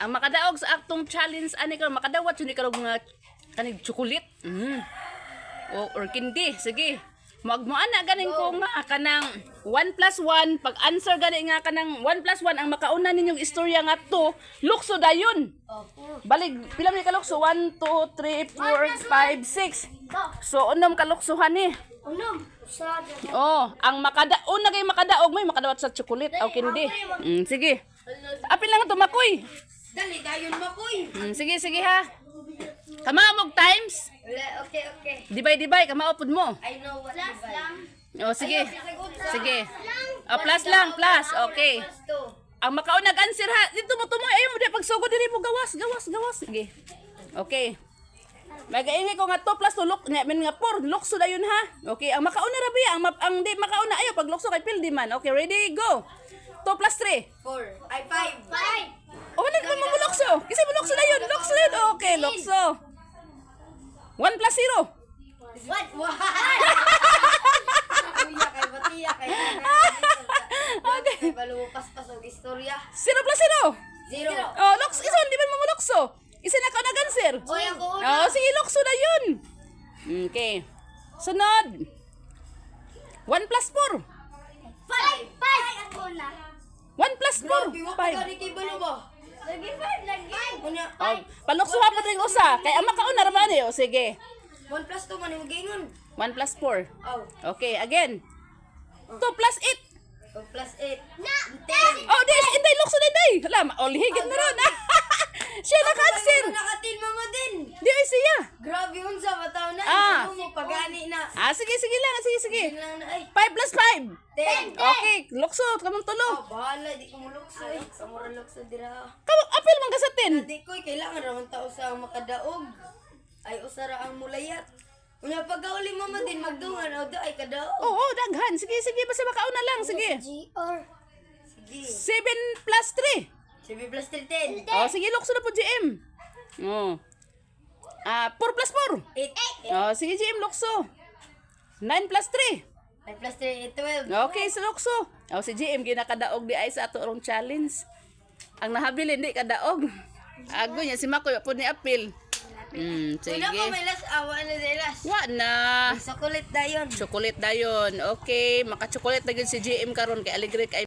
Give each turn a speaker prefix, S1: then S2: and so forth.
S1: ang makadaog sa aktong challenge ani karon makadawat jud ni karon mga kanig chocolate. Or candy, sige. Magmoana ganing ko nga kanang 1 plus 1 pag answer gani nga kanang 1 plus 1 ang makauna ninyong istorya nga to, lukso dayon. Balig pila man ka lukso 1 2 3 4 5 6. So unom ka luksuhan ni.
S2: Unom.
S1: Oh, ang una kay makadaog may makadawat sa chocolate o candy. Sige. Apil lang to makoy.
S2: Dali dayon makoy.
S1: Sige ha. Kamamog times.
S2: Okay.
S1: Dibay kamaopod mo.
S2: I know what plus lang.
S1: Oh, sige. Plus lang. Okay. Ang makaunag answer ha. Dito mo tumoy ayo mo di pagsugod diri mo gawas. Sige. Okay. Magaingay ko nga 2 plus 2 luk nga men nga 4 lukso dayon ha. Okay, ang makauna ra biya ang di makauna ayo pag lukso kay pildi man. Okay, ready go. 2 plus 3.
S2: 4. Ay 5.
S1: O wala mo lukso. Kasi mo lukso dayon. Okay, lukso. 1 plus 0.
S2: What? Batiya kay. Okay. Balupas og istorya.
S1: 0 plus 0.
S2: 0.
S1: Oh, lukso. Ison di man mo lukso. Isa na ka nag-answer.
S2: Oy, ako una.
S1: Oh, sige, lukso na yun. Okay. Sunod. 1 plus 4.
S2: 5. Ako na.
S1: 1 plus 4.
S2: Gani kay balo ba? Lagi 5 lagi. Unya.
S1: Oh, paluksuha pa rin usa. Kaya ang makauna ra ba ni? O sige.
S2: 1 plus 2 man gingon.
S1: 1 plus 4.
S2: Oh.
S1: Okay, again. 2 plus 8.
S2: 2 plus 8. Na. 10.
S1: Oh, this. Inday, lukso na day. Hala, higit na ron. Siya naka-answer.
S2: Nakatin mama din.
S1: Di ay siya.
S2: Grabe unsa bataw na. Mo pagani na.
S1: Sige lang. Sige.
S2: Din lang na ay.
S1: 5 plus 5.
S2: 10.
S1: Okay, lukso. Kamang tulo.
S2: Bahala di ko mulukso. Samura lukso dira.
S1: Kamang apil man ka sa 10.
S2: Di ko kailangan raman tao sa makadaog. Ay usara ang mulayat. Unya pagkauli mama din magdungan o ay kadaog.
S1: Oo, daghan. Sige, basta makauna lang. Sige.
S2: GR. Sige.
S1: 7 plus 3.
S2: 7 plus 10.
S1: Oh, sige, lukso na po, GM. Oh. 4 plus 4.
S2: 8.
S1: Oh, sige, GM, lukso. 9 plus 3.
S2: 9 plus 3, 12.
S1: Okay, sa lukso. Oh, si GM, ginakadaog di ay sa ato rong challenge. Ang nahabil, hindi kadaog. Ago niya, si Makoy, po ni Apil. Sige.
S2: Una ko may last awa na day last.
S1: Wa na.
S2: Chocolate dayon.
S1: Chocolate dayon. Okay, maka-chocolate na yun si GM karon kay Alegre kay